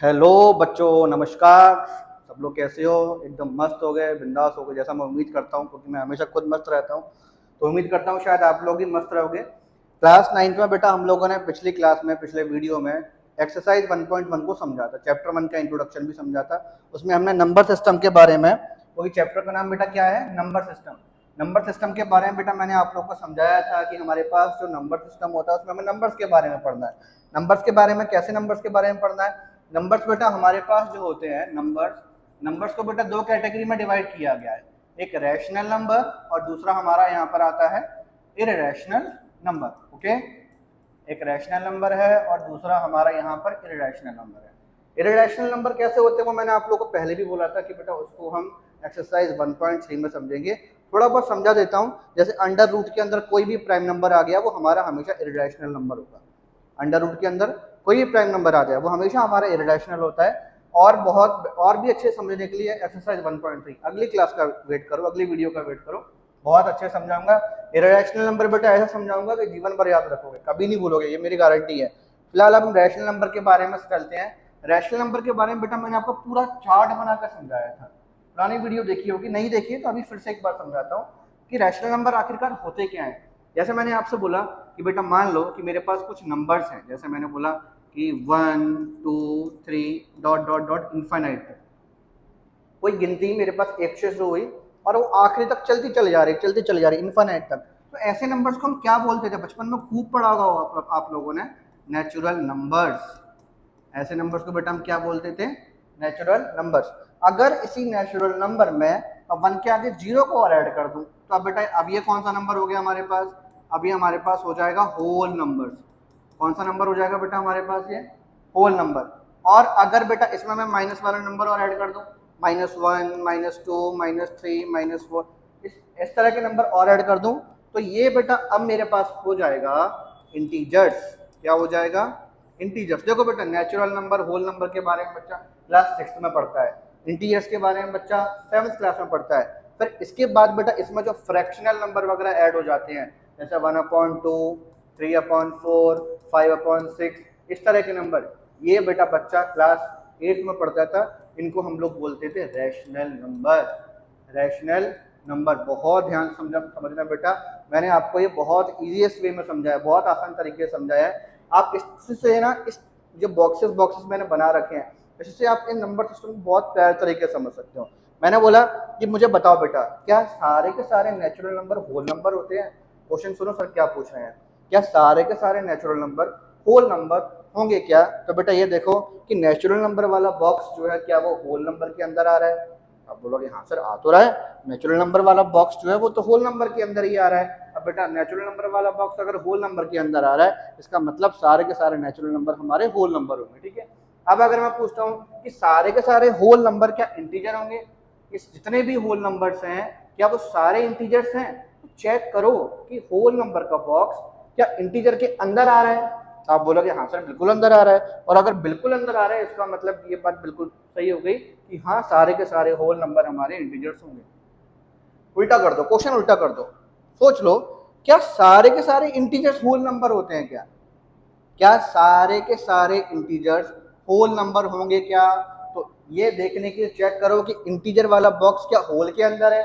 Hello बच्चों, नमस्कार। सब लोग कैसे हो? एकदम मस्त हो गए, बिंदास हो गए, जैसा मैं उम्मीद करता हूँ, क्योंकि मैं हमेशा खुद मस्त रहता हूँ। तो उम्मीद करता हूँ शायद आप लोग भी मस्त रहोगे। क्लास 9th में बेटा हम लोगों ने पिछली क्लास में, पिछले वीडियो में एक्सरसाइज 1.1 को समझा था। चैप्टर 1 का इंट्रोडक्शन भी समझा था। उसमें हमने नंबर सिस्टम के बारे में, क्योंकि चैप्टर का नाम बेटा क्या है? Number system. नंबर सिस्टम के बारे में बेटा मैंने आप लोग को समझाया था कि हमारे पास जो नंबर सिस्टम होता है उसमें हमें नंबर्स के बारे में पढ़ना है। नंबर्स के बारे में कैसे नंबर्स के बारे में पढ़ना है? नंबर्स बेटा हमारे पास जो होते हैं नंबर्स, नंबर्स को बेटा दो कैटेगरी में डिवाइड किया गया है। एक रैशनल नंबर और दूसरा हमारा यहाँ पर आता है इररेशनल नंबर। ओके, एक रैशनल नंबर है और दूसरा हमारा यहाँ पर इररेशनल नंबर है। इररेशनल नंबर कैसे होते हैं वो मैंने आप लोगों को पहले भी बोला था कि बेटा उसको हम एक्सरसाइज 1.3 में समझेंगे। थोड़ा बहुत समझा देता हूँ। जैसे अंडर रूट के अंदर कोई भी प्राइम नंबर आ गया वो हमारा हमेशा इररेशनल नंबर होगा। अंडर रूट के अंदर कोई भी प्राइम नंबर आ जाए वो हमेशा हमारा इररेशनल होता है। और बहुत और भी अच्छे समझने के लिए एक्सरसाइज 1.3 अगली क्लास का वेट करो, अगली वीडियो का वेट करो, बहुत अच्छे समझाऊंगा। इररेशनल नंबर बेटा ऐसा समझाऊंगा कि जीवन भर याद रखोगे, कभी नहीं भूलोगे, ये मेरी गारंटी है। फिलहाल हम रैशनल नंबर के बारे में चलते हैं। रैशनल नंबर के बारे में बेटा मैंने आपको पूरा चार्ट बनाकर समझाया था। पुरानी वीडियो देखी होगी, नहीं देखी है तो अभी फिर से एक बार समझाता हूँ कि रैशनल नंबर आखिरकार होते क्या है। जैसे मैंने आपसे बोला कि बेटा मान लो कि मेरे पास कुछ नंबर्स हैं, जैसे मैंने बोला कि 1 2 3 डॉट डॉट डॉट इन्फाइनाइट तक कोई गिनती मेरे पास एक से शुरू हुई और वो आखिरी तक चलती चली जा रही, चलती चली जा रही, इन्फाइनाइट तक। तो ऐसे नंबर्स को हम क्या बोलते थे? बचपन में खूब पढ़ा होगा आप लोगों ने, नेचुरल नंबर्स। ऐसे नंबर्स को बेटा हम क्या बोलते थे? Natural numbers. अगर इसी नेचुरल नंबर में अब 1 के आगे 0 को और ऐड कर दूं तो अब बेटा अब ये कौन सा नंबर हो गया हमारे पास? अभी हमारे पास हो जाएगा होल नंबर्स। कौन सा नंबर हो जाएगा बेटा हमारे पास? ये होल नंबर। और अगर बेटा इसमें मैं माइनस वाला नंबर और ऐड कर दूं, -1 -2 -3 -4, इस तरह के नंबर और ऐड कर दूं तो ये बेटा अब मेरे पास हो जाएगा इंटीजर्स। क्या हो जाएगा? इंटीजर्स। देखो बेटा नेचुरल नंबर, होल नंबर के बारे में बच्चा क्लास 6 में पढ़ता है, इंटीजर्स के बारे में बच्चा 7th क्लास में पढ़ता है। फिर इसके बाद बेटा इसमें जो फ्रैक्शनल नंबर वगैरह ऐड हो जाते हैं, जैसे 1/2, 3/4, 5/6, इस तरह के नंबर, ये बेटा बच्चा क्लास 8 में पढ़ता था। इनको हम लोग बोलते थे रैशनल नंबर। रैशनल नंबर बहुत ध्यान समझना बेटा। मैंने आपको ये बहुत ईजीएस्ट वे में समझाया, बहुत आसान तरीके से समझाया है। आप इससे ना, इस जो बॉक्सेस बॉक्सेस मैंने बना रखे हैं, इससे आप इन नंबर सिस्टम को बहुत प्यारे तरीके से समझ सकते हो। मैंने बोला कि मुझे बताओ बेटा, क्या सारे के सारे नेचुरल नंबर होल नंबर होते हैं? क्वेश्चन सुनो सर क्या पूछ रहे हैं। क्या सारे के सारे नेचुरल नंबर होल नंबर होंगे क्या? तो बेटा ये देखो कि नेचुरल नंबर वाला बॉक्स जो है क्या वो होल नंबर के अंदर आ रहा है? आप बोलोगे हाँ सर आ तो रहा है, नेचुरल नंबर वाला बॉक्स जो है वो तो होल नंबर के अंदर ही आ रहा है। अब बेटा नेचुरल नंबर वाला बॉक्स अगर होल नंबर के अंदर आ रहा है इसका मतलब सारे के सारे नेचुरल नंबर हमारे होल नंबर होंगे, ठीक है। अब अगर मैं पूछता हूँ कि सारे के सारे होल नंबर क्या इंटीजर होंगे? इस जितने भी होल नंबर्स हैं क्या वो सारे इंटीजर्स हैं? तो चेक करो कि होल नंबर का बॉक्स क्या इंटीजर के अंदर आ रहा है। तो आप बोलोगे हाँ सर बिल्कुल अंदर आ रहा है, और अगर बिल्कुल अंदर आ रहा है इसका मतलब ये बात बिल्कुल सही हो गई कि हाँ सारे के सारे होल नंबर हमारे इंटीजर्स होंगे। उल्टा कर दो, क्वेश्चन उल्टा कर दो, सोच लो, क्या सारे के सारे इंटीजर्स होल नंबर होते हैं क्या? क्या सारे के सारे इंटीजर्स होल नंबर होंगे क्या? तो ये देखने के लिए चेक करो कि इंटीजर वाला बॉक्स क्या होल के अंदर है?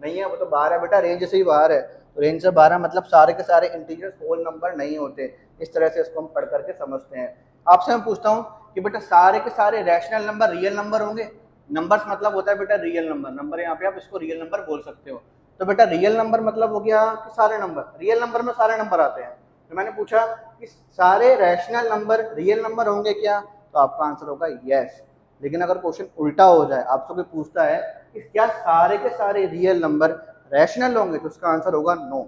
नहीं है, वो तो बाहर है बेटा, रेंज से ही बाहर है। तो रेंज से बाहर मतलब सारे के सारे इंटीजर्स होल नंबर नहीं होते। इस तरह से इसको हम पढ़ करके समझते हैं। आपसे मैं पूछता हूँ कि बेटा सारे के सारे रैशनल नंबर रियल नंबर होंगे? नंबर्स मतलब होता है बेटा रियल नंबर, नंबर यहाँ पे आप इसको रियल नंबर बोल सकते हो। तो बेटा रियल नंबर मतलब हो गया कि सारे नंबर, रियल नंबर में सारे नंबर आते हैं। तो मैंने पूछा कि सारे रैशनल नंबर रियल नंबर होंगे क्या? तो आपका आंसर होगा यस। लेकिन अगर क्वेश्चन उल्टा हो जाए, आपसे कोई पूछता है कि क्या सारे के सारे रियल नंबर रैशनल होंगे, तो उसका आंसर होगा नो।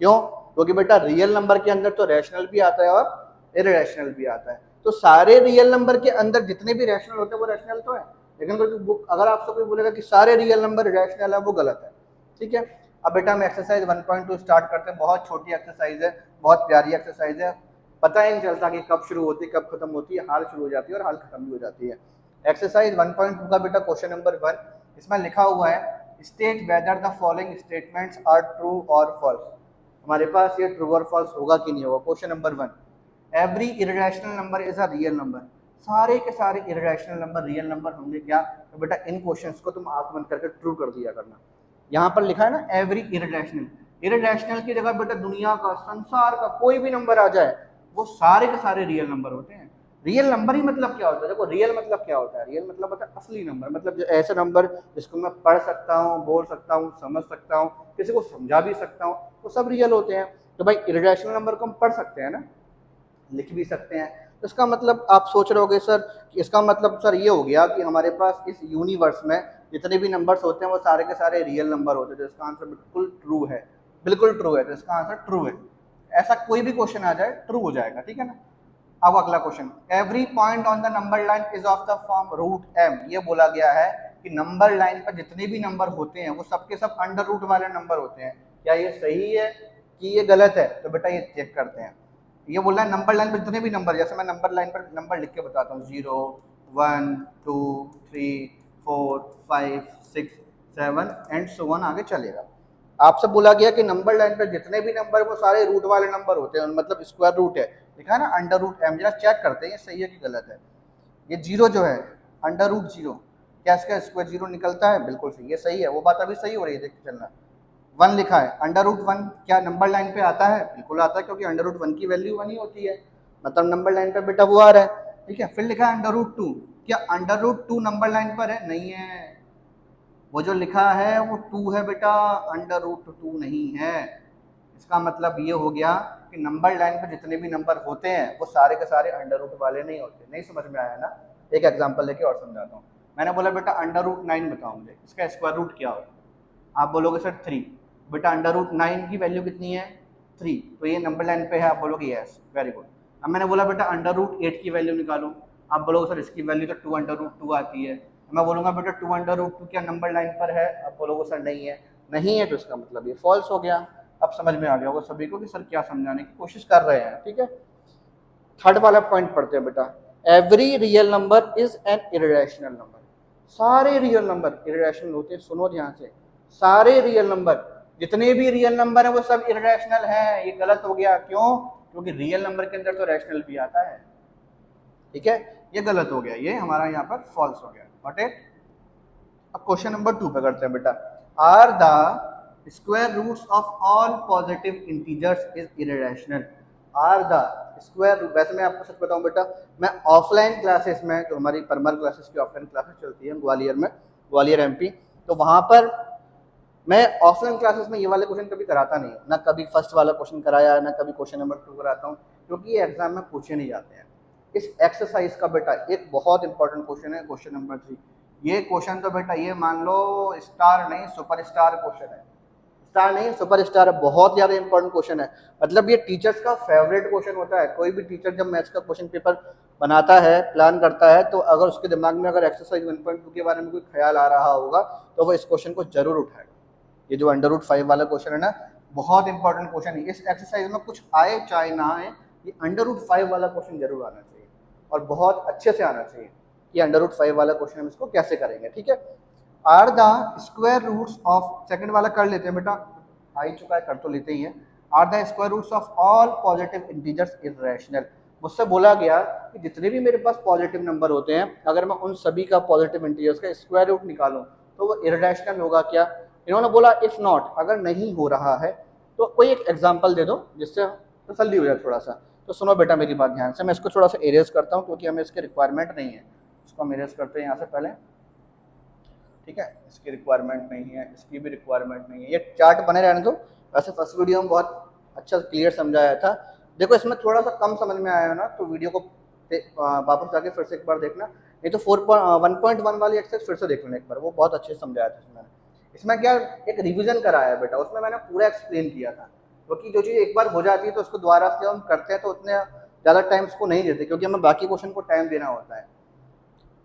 क्यों? क्योंकि बेटा रियल नंबर के अंदर तो रैशनल भी आता है और इररेशनल भी आता है। तो सारे रियल नंबर के अंदर जितने भी रैशनल होते हैं वो रैशनल तो है, लेकिन अगर आपसे कोई बोलेगा कि सारे रियल नंबर रैशनल है, वो गलत है, ठीक है। अब बेटा हम एक्सरसाइज 1.2 स्टार्ट करते हैं। बहुत छोटी एक्सरसाइज है, बहुत प्यारी एक्सरसाइज है, पता ही नहीं चलता कि कब शुरू होती है कब खत्म होती है, हाल शुरू हो जाती है और हाल खत्म भी हो जाती है। एक्सरसाइज 1.2 का बेटा क्वेश्चन नंबर 1, इसमें लिखा हुआ है state whether the following statements are true और फॉल्स। हमारे पास ये ट्रू और फॉल्स होगा कि नहीं होगा। Question number 1, every irrational number is a real number. सारे के सारे इरेशनल नंबर रियल नंबर होंगे क्या? तो बेटा इन क्वेश्चंस को तुम आंख बंद करके ट्रू कर दिया करना। यहाँ पर लिखा है ना एवरी इरेशनल, इरेशनल की जगह बेटा दुनिया का संसार का कोई भी नंबर आ जाए वो सारे के सारे रियल नंबर होते हैं। रियल नंबर ही मतलब क्या होता है? देखो रियल मतलब क्या होता है? रियल मतलब होता है असली नंबर, मतलब जो ऐसे नंबर जिसको मैं पढ़ सकता हूँ, बोल सकता हूँ, समझ सकता हूँ, किसी को समझा भी सकता हूँ, वो सब रियल होते हैं। तो भाई इरेशनल नंबर को हम पढ़ सकते हैं ना, लिख भी सकते हैं। तो इसका मतलब आप सोच रहे होगे सर, इसका मतलब सर ये हो गया कि हमारे पास इस यूनिवर्स में जितने भी नंबर्स होते हैं वो सारे के सारे रियल नंबर होते हैं। तो इसका आंसर बिल्कुल ट्रू है, बिल्कुल ट्रू है। तो इसका आंसर ट्रू है। ऐसा कोई भी क्वेश्चन आ जाए ट्रू हो जाएगा, ठीक है ना। अब अगला question, every point on the number line is of the form root M. ये बोला गया है कि नंबर लाइन पर जितने भी नंबर होते हैं वो सबके सब अंडर रूट वाले नंबर होते हैं। क्या ये सही है कि ये गलत है? तो बेटा ये चेक करते हैं। ये बोल रहा है नंबर लाइन पर जितने भी नंबर, जैसे मैं नंबर लाइन पर नंबर लिख के बताता हूँ, 0 1 2 3 4 5 6 7 एंड सो ऑन आगे चलेगा। आपसे बोला गया कि नंबर लाइन पर जितने भी नंबर वो सारे रूट वाले नंबर होते हैं, मतलब स्क्वायर रूट है, लिखा है ना अंडर रूट एम। जरा चेक करते हैं ये सही है कि गलत है। ये 0 जो है अंडर रूट 0, क्या इसका स्क्वायर 0 निकलता है? बिल्कुल सही, ये सही है। वो बात अभी सही हो रही है, देखते चलना। 1 लिखा है अंडर रूट 1, क्या नंबर लाइन पे आता है? बिल्कुल आता है, क्योंकि अंडर रूट 1 की वैल्यू 1 ही होती है, मतलब नंबर लाइन पे बेटा वो आ रहा है, ठीक है। फिर लिखा है अंडर रूट 2, क्या अंडर रूट 2 नंबर लाइन पर है? नहीं है, वो जो लिखा है वो 2 है बेटा, अंडर रूट 2 नहीं है। इसका मतलब ये हो गया कि नंबर लाइन पर जितने भी नंबर होते हैं वो सारे के सारे अंडर रूट वाले नहीं होते। नहीं समझ में आया ना? एक एग्जांपल लेके और समझाता हूँ। मैंने बोला बेटा अंडर रूट 9 बताओ मुझे, इसका स्क्वायर रूट क्या होगा? आप बोलोगे सर 3। बेटा अंडर रूट 9 की वैल्यू कितनी है? 3, तो ये नंबर लाइन पे है, आप बोलोगे यस, वेरी गुड। अब मैंने बोला बेटा अंडर रूट 8 की वैल्यू निकालो, आप बोलोगे सर इसकी वैल्यू तो 2 अंडर रूट 2 आती है। मैं बोलूँगा बेटा 2 अंडर रूट 2 क्या नंबर लाइन पर है? आप बोलोगे सर नहीं है। नहीं है तो इसका मतलब ये फॉल्स हो गया। अब समझ में आ गया होगा सभी को कि सर क्या समझाने की कोशिश कर रहे हैं, ठीक है। थर्ड वाला पॉइंट पढ़ते हैं बेटा, every real number is an irrational number. सारे रियल नंबर इरेशनल होते हैं, सुनो ध्यान से, सारे रियल नंबर, जितने भी रियल नंबर है वो सब इरेशनल है। ये गलत हो गया, क्यों? क्योंकि रियल नंबर के अंदर तो रैशनल भी आता है, ठीक है। ये गलत हो गया, ये हमारा यहाँ पर फॉल्स हो गया, गॉट इट। अब क्वेश्चन नंबर 2 पे करते हैं बेटा, are the square roots of all positive integers is irrational. Are the square root, वैसे मैं आपको सच बताऊं बेटा, मैं ऑफलाइन क्लासेस में, जो हमारी परमल क्लासेस की ऑफलाइन क्लासेस चलती है ग्वालियर में, ग्वालियर एमपी, तो वहां पर मैं ऑफलाइन क्लासेस में ये वाले क्वेश्चन कभी कराता नहीं, ना कभी फर्स्ट वाला क्वेश्चन कराया, ना कभी क्वेश्चन नंबर 2 कराता हूँ, क्योंकि ये एग्जाम में पूछे नहीं जाते हैं। इस एक्सरसाइज का बेटा एक बहुत इंपॉर्टेंट क्वेश्चन है क्वेश्चन नंबर 3। ये क्वेश्चन तो बेटा ये मान लो स्टार नहीं सुपर स्टार क्वेश्चन है, स्टार नहीं सुपर स्टार है, बहुत ज्यादा इंपॉर्टेंट क्वेश्चन है। मतलब ये टीचर्स का फेवरेट क्वेश्चन होता है। कोई भी टीचर जब मैथ्स का क्वेश्चन पेपर बनाता है, प्लान करता है, तो अगर उसके दिमाग में अगर एक्सरसाइज 1.2 के बारे में कोई ख्याल आ रहा होगा तो वो इस क्वेश्चन को जरूर उठाएगा। ये जो अंडर रूट 5 वाला क्वेश्चन है ना, बहुत इंपॉर्टेंट क्वेश्चन है। इस एक्सरसाइज में कुछ आए चाहे ना आए, ये अंडर रूट 5 वाला क्वेश्चन जरूर आना चाहिए, और बहुत अच्छे से आना चाहिए कि अंडर रूट 5 वाला क्वेश्चन हम इसको कैसे करेंगे, ठीक है। Are the square roots of, second वाला कर लेते हैं बेटा, आ ही चुका है, कर तो लेते ही है। Are the square roots of all positive integers irrational. मुझसे बोला गया कि जितने भी मेरे पास पॉजिटिव नंबर होते हैं, अगर मैं उन सभी का पॉजिटिव इंटीजर्स का स्क्वायर रूट निकालूं तो वो इरेशनल होगा क्या? इन्होंने बोला इफ नॉट, अगर नहीं हो रहा है तो कोई एक एग्जांपल दे दो जिससे तसल्ली हो जाए थोड़ा सा। तो सुनो बेटा मेरी बात ध्यान से, मैं इसको थोड़ा सा एरेज करता हूँ क्योंकि हमें इसकी रिक्वायरमेंट नहीं है। इसको हम एरेज करते हैं यहाँ से पहले, ठीक है। इसकी रिक्वायरमेंट नहीं है, इसकी भी रिक्वायरमेंट नहीं है, ये चार्ट बने रहने दो। वैसे फर्स्ट वीडियो में बहुत अच्छा क्लियर समझाया था। देखो इसमें थोड़ा सा कम समझ में आया है ना, तो वीडियो को वापस जाके फिर से एक बार देखना, नहीं तो 1.1 वाली एक्सरसाइज फिर से देख लेना एक बार, वो बहुत अच्छे से समझाया था इसमें। इसमें क्या एक रिविजन कराया है बेटा, उसमें मैंने पूरा एक्सप्लेन किया था, क्योंकि जो चीज़ एक बार हो जाती है तो उसको दोबारा से हम करते हैं तो उतने ज़्यादा टाइम उसको नहीं देते, क्योंकि हमें बाकी क्वेश्चन को टाइम देना होता है।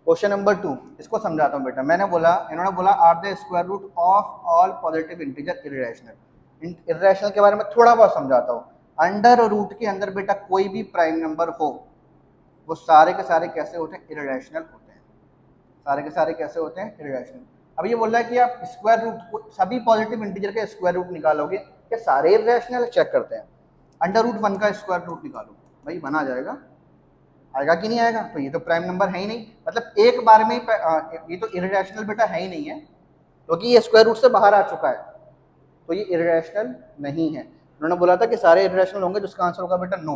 क्वेश्चन नंबर 2, इसको समझाता हूँ बेटा। मैंने बोला, इन्होंने बोला are the square root of all positive integer irrational. Irrational के बारे में थोड़ा बहुत समझाता हूँ। अंडर रूट के अंदर बेटा कोई भी प्राइम नंबर हो, वो सारे के सारे कैसे होते हैं? इरेशनल होते हैं। सारे के सारे कैसे होते हैं? इरेशनल। अब ये बोल रहा है कि आप स्क्वायर रूट, सभी पॉजिटिव इंटीजर का स्क्वायर रूट निकालोगे, क्या सारे इरेशनल? चेक करते हैं। अंडर रूट 1 का स्क्वायर रूट निकालो, भाई बना जाएगा। आएगा कि नहीं आएगा? तो ये तो प्राइम नंबर है ही नहीं, मतलब एक बार में ये तो इरेशनल बेटा है ही नहीं है, क्योंकि ये स्क्वायर रूट से बाहर आ चुका है, तो ये इरेशनल नहीं है। उन्होंने बोला था कि सारे इरेशनल होंगे, जिसका आंसर होगा बेटा नो।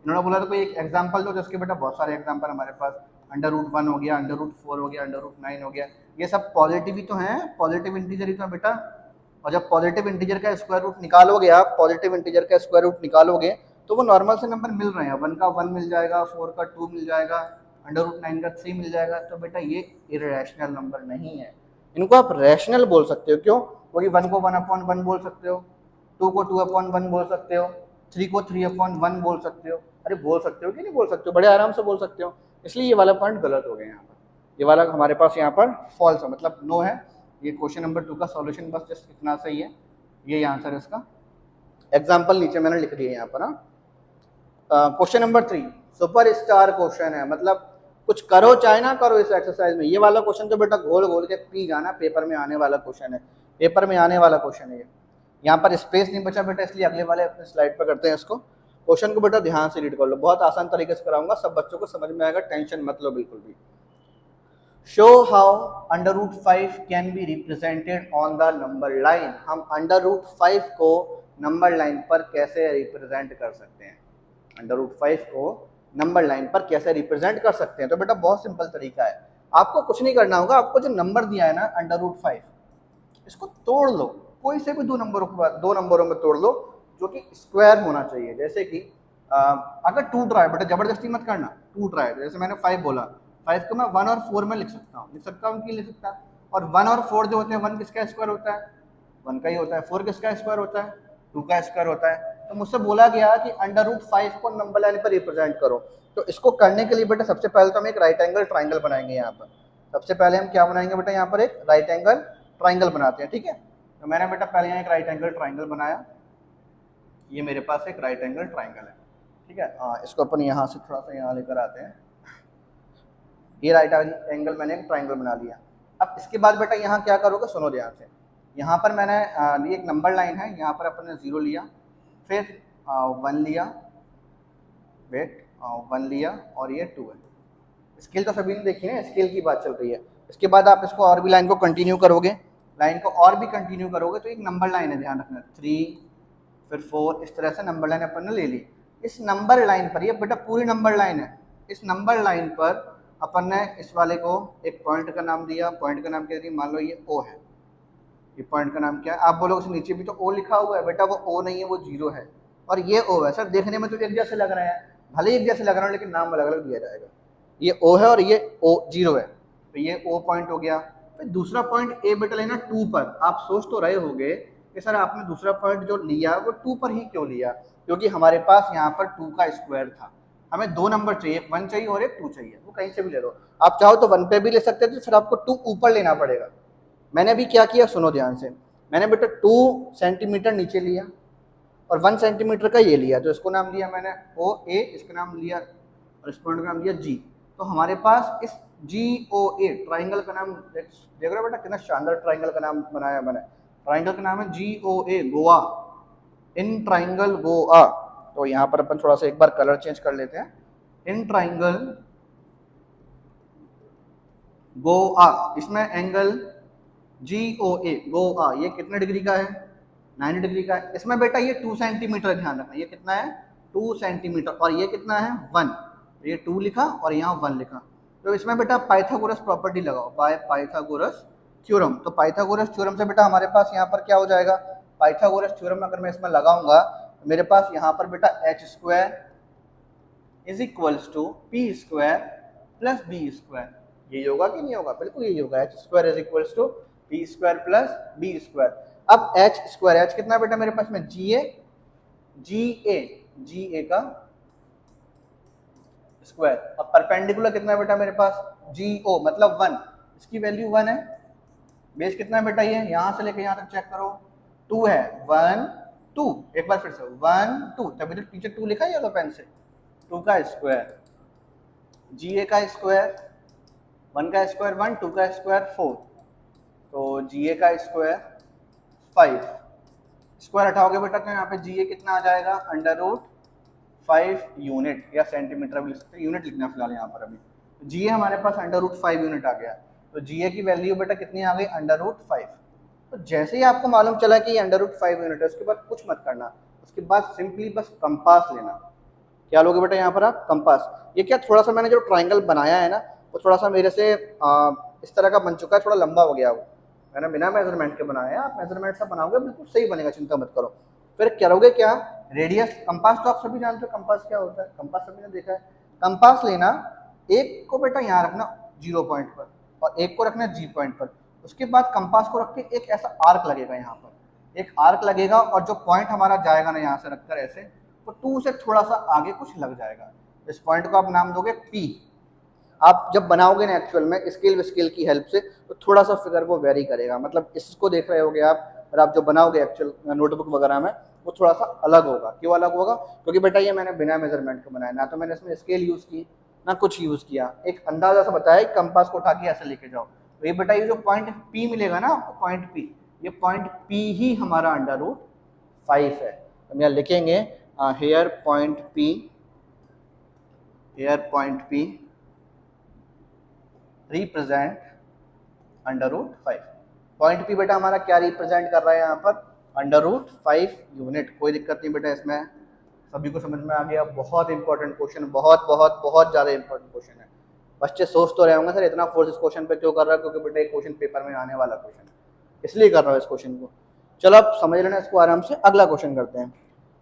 इन्होंने बोला था कोई एक एग्जांपल दो, जिसके बेटा बहुत सारे एग्जांपल हमारे पास, √1 हो गया, √4 हो गया, √9 हो गया, ये सब पॉजिटिव ही तो हैं, पॉजिटिव इंटीजर ही तो है बेटा। और जब पॉजिटिव इंटीजर का स्क्वायर रूट निकालोगे आप, पॉजिटिव इंटीजर का स्क्वायर रूट निकालोगे तो वो नॉर्मल से नंबर मिल रहे हैं, 1 का 1 मिल जाएगा, 4 का 2 मिल जाएगा, √9 का 3 मिल जाएगा। तो बेटा ये इरेशनल नंबर नहीं है, इनको आप रैशनल बोल सकते हो। क्यों? क्योंकि 1 को 1/1 बोल सकते हो, 2 को 2/1 बोल सकते हो, 3 को 3/1 बोल सकते हो। अरे बोल सकते हो कि नहीं बोल सकते हो? बड़े आराम से बोल सकते हो। इसलिए ये वाला पॉइंट गलत हो गया यहाँ पर, ये वाला हमारे पास यहाँ पर फॉल्स है, मतलब नो है। ये क्वेश्चन नंबर 2 का सॉल्यूशन बस जस्ट इतना सही है, ये आंसर है इसका। एग्जाम्पल नीचे मैंने लिख दिया यहाँ पर। Question number 3 super star question है, मतलब कुछ करो चाहे ना करो इस एक्सरसाइज में। ये वाला क्वेश्चन तो बेटा घोल घोल के पी जाना, पेपर में आने वाला क्वेश्चन है, पेपर में आने वाला क्वेश्चन है ये। यहाँ पर स्पेस नहीं बचा बेटा, इसलिए अगले वाले अपने स्लाइड पर करते हैं इसको। क्वेश्चन को बेटा ध्यान से रीड कर लो, बहुत आसान तरीके से कराऊंगा, सब बच्चों को समझ में आएगा, टेंशन मत लो बिल्कुल भी। Show how √5 can be represented on the number line. हम √5 को नंबर लाइन पर कैसे रिप्रेजेंट कर सकते हैं, √5 को नंबर लाइन पर कैसे रिप्रेजेंट कर सकते हैं? तो बेटा बहुत सिंपल तरीका है, आपको कुछ नहीं करना होगा। आपको जो नंबर दिया है ना √5, इसको तोड़ लो, कोई से भी दो नंबरों में तोड़ लो जो कि स्क्वायर होना चाहिए। जैसे कि अगर टूट रहा है बेटा, जबरदस्ती मत करना, टूट रहा है, जैसे मैंने 5 बोला, 5 को मैं 1 और 4 में लिख सकता हूँ कि लिख सकता। और 1 और 4 जो होते हैं, 1 किसका स्क्वायर होता है? 1 का ही होता है। 4 किसका स्क्वायर होता है? 2 का स्क्वायर होता है। तो मुझसे बोला गया कि √5 को नंबर लाइन पर रिप्रेजेंट करो। तो इसको करने के लिए बेटा सबसे पहले तो हम एक राइट एंगल ट्राइंगल बनाएंगे। यहाँ पर सबसे पहले हम क्या बनाएंगे बेटा? यहाँ पर एक राइट एंगल ट्राइंगल बनाते हैं, ठीक है। तो मैंने बेटा पहले यहाँ एक राइट एंगल ट्राइंगल बनाया, ये मेरे पास एक राइट एंगल ट्राइंगल है, ठीक है। इसको अपन यहाँ से थोड़ा सा यहाँ लेकर आते हैं, ये राइट एंगल मैंने एक ट्राइंगल बना लिया। अब इसके बाद बेटा यहाँ क्या करोगे, सुनो ध्यान से। यहाँ पर मैंने ये एक नंबर लाइन है, यहाँ पर अपन ने 0 लिया, फिर 1 लिया, वेट 1 लिया, और ये 2 है। स्केल तो सभी ने देखी है, स्केल की बात चल रही है। इसके बाद आप इसको और भी लाइन को कंटिन्यू करोगे, लाइन को और भी कंटिन्यू करोगे, तो एक नंबर लाइन है, ध्यान रखना, 3 फिर 4, इस तरह से नंबर लाइन अपन ने ले ली। इस नंबर लाइन पर, ये बेटा पूरी नंबर लाइन है, इस नंबर लाइन पर अपन ने इस वाले को एक पॉइंट का नाम दिया। पॉइंट का नाम क्या दिया? मान लो ये O है, ये पॉइंट का नाम क्या है? आप बोलोगे उस नीचे भी तो O लिखा हुआ है, बेटा वो O नहीं है, वो 0 है, और ये O है। सर देखने में तो एक जैसे लग रहे हैं, भले एक जैसे लग रहा है, लेकिन नाम अलग अलग दिया जाएगा। ये O है और ये O 0 है, तो ये O पॉइंट हो गया। फिर दूसरा पॉइंट A बेटा लेना 2 पर। आप सोच तो रहे होंगे कि सर आपने दूसरा पॉइंट जो लिया वो 2 पर ही क्यों लिया? क्योंकि हमारे पास यहाँ पर 2 का स्क्वायर था, हमें 2 नंबर चाहिए, एक 1 चाहिए और एक 2 चाहिए, वो कहीं से भी ले लो। आप चाहो तो 1 पे भी ले सकते थे, फिर आपको 2 ऊपर लेना पड़ेगा। मैंने भी क्या किया, सुनो ध्यान से। मैंने बेटा 2 सेंटीमीटर नीचे लिया और 1 सेंटीमीटर का ये लिया, तो इसको नाम दिया मैंने OA, इसका नाम लिया, और इस पॉइंट का नाम दिया G। तो हमारे पास इस GOA ट्राइंगल का नाम देख रहे हो बेटा, कितना शानदार ट्राइंगल का नाम बनाया मैंने। ट्राइंगल का नाम है GOA, Goa, in triangle Goa. तो यहाँ पर अपन थोड़ा सा एक बार कलर चेंज कर लेते हैं, इन ट्राइंगल गोआ, इसमें एंगल GOA गोआ ये कितने डिग्री का है? 90 डिग्री का है। इसमें बेटा ये 2 सेंटीमीटर, ध्यान रखना, ये कितना है? 2 सेंटीमीटर, और ये कितना है? 1। ये 2 लिखा और यहाँ 1 लिखा। तो इसमें बेटा पाइथागोरस प्रॉपर्टी लगाओ, बाय पाइथागोरस थ्योरम। तो पाइथागोरस थ्योरम से बेटा हमारे पास यहाँ पर क्या हो जाएगा? पाइथागोरस थ्योरम अगर मैं इसमें लगाऊंगा तो मेरे पास यहाँ पर बेटा h² is equals to p² plus b²। ये होगा कि नहीं होगा? बिल्कुल यही होगा, h² is equals to p² plus b²। अब h² कितना बेटा मेरे पास में? GA का स्क्वायर। अब परपेंडिकुलर कितना बेटा मेरे पास? GO मतलब 1, इसकी वैल्यू 1 है। बेस कितना है बेटा? ये यहाँ से लेकर यहाँ तक चेक करो, 2 है, 1 2, एक बार फिर से 1 2, तभी तो टीचर 2 लिखा है येलो पेन से। 2 का स्क्वायर, GA का स्क्वायर, 1 का स्क्वायर 1, 2 का स्क्वायर 4, तो GA का स्क्वायर 5। स्क्वायर हटाओगे बेटा तो यहाँ पे GA कितना आ जाएगा? √5 5 यूनिट या सेंटीमीटर भी लिख सकते हैं, यूनिट लिखना फिलहाल यहाँ पर अभी। जी ए हमारे पास √5 यूनिट आ गया, तो जी ए की वैल्यू बेटा कितनी आ गई √5। तो जैसे ही आपको मालूम चला कि ये √5 यूनिट है, उसके बाद कुछ मत करना, उसके बाद सिंपली बस कंपास लेना। क्या लोगे बेटा यहाँ पर आप कंपास। ये क्या थोड़ा सा मैंने जो ट्राइंगल बनाया है ना, वो थोड़ा सा मेरे से इस तरह का बन चुका है, थोड़ा लंबा हो गया वो, मैंने बिना मेजरमेंट के बनाया है। आप मेजरमेंट से बनाओगे बिल्कुल सही बनेगा, चिंता मत करो। फिर करोगे क्या, रेडियस, कंपास तो आप सभी जानते हो कंपास क्या होता है, कंपास सभी ने देखा है। कंपास लेना, एक को बेटा यहाँ रखना 0 पॉइंट पर और एक को रखना G पॉइंट पर। उसके बाद कंपास को रख के एक ऐसा आर्क लगेगा यहाँ पर, एक आर्क लगेगा और जो पॉइंट हमारा जाएगा ना यहाँ से रखकर ऐसे, तो 2 से थोड़ा सा आगे कुछ लग जाएगा। इस पॉइंट को आप नाम दोगे P। आप जब बनाओगे ना एक्चुअल में स्केल विस्केल की हेल्प से, तो थोड़ा सा फिगर वो वेरी करेगा, मतलब इसको देख रहे होगे आप, और आप जो बनाओगे एक्चुअल नोटबुक वगैरह में, वो थोड़ा सा अलग होगा। क्यों अलग होगा, क्योंकि बेटा ये मैंने बिना मेजरमेंट के बनाया, ना तो मैंने इसमें स्केल यूज़ की ना कुछ यूज़ किया, एक अंदाजा सा बताया कंपास को उठा के ऐसे लेके जाओ। तो ये बेटा ये जो पॉइंट P मिलेगा ना आपको, पॉइंट P, ये पॉइंट P ही हमारा √5 है। हम यहाँ लिखेंगे here point P represent √5। Point P बेटा हमारा क्या रिप्रेजेंट कर रहा है यहाँ पर, √5 यूनिट। कोई दिक्कत नहीं बेटा इसमें, सभी को समझ में आ गया। बहुत इंपॉर्टेंट क्वेश्चन, बहुत बहुत बहुत ज़्यादा इंपॉर्टेंट क्वेश्चन है। बच्चे सोच तो रहे होंगे सर इतना फोर्स इस क्वेश्चन पे क्यों कर रहा है, क्योंकि बेटा एक क्वेश्चन पेपर में आने वाला क्वेश्चन है, इसलिए कर रहा हूँ इस क्वेश्चन को। चलो अब समझ लेना इसको आराम से। अगला क्वेश्चन करते हैं,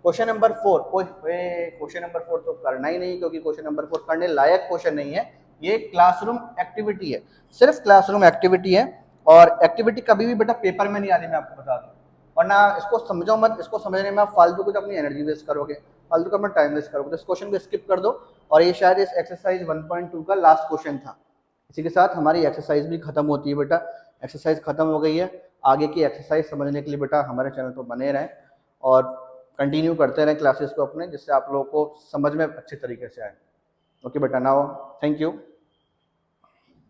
क्वेश्चन नंबर 4। क्वेश्चन नंबर 4 तो करना ही नहीं, क्योंकि क्वेश्चन नंबर 4 करने लायक क्वेश्चन नहीं है, ये क्लासरूम एक्टिविटी है, सिर्फ क्लासरूम एक्टिविटी है। और एक्टिविटी कभी भी बेटा पेपर में नहीं आती, मैं आपको बता दूं। वरना इसको समझो मत, इसको समझने में आप फालतू को अपनी एनर्जी वेस्ट करोगे, फालतू का अपना टाइम वेस्ट करोगे। तो इस क्वेश्चन को स्किप कर दो। और ये शायद इस एक्सरसाइज 1.2 का लास्ट क्वेश्चन था। इसी के साथ हमारी एक्सरसाइज भी खत्म होती है बेटा, एक्सरसाइज खत्म हो गई है। आगे की एक्सरसाइज समझने के लिए बेटा हमारे चैनल पर बने रहें और कंटिन्यू करते रहें क्लासेस को अपने, जिससे आप लोगों को समझ में अच्छे तरीके से आए। ओके बेटा, नाउ थैंक यू।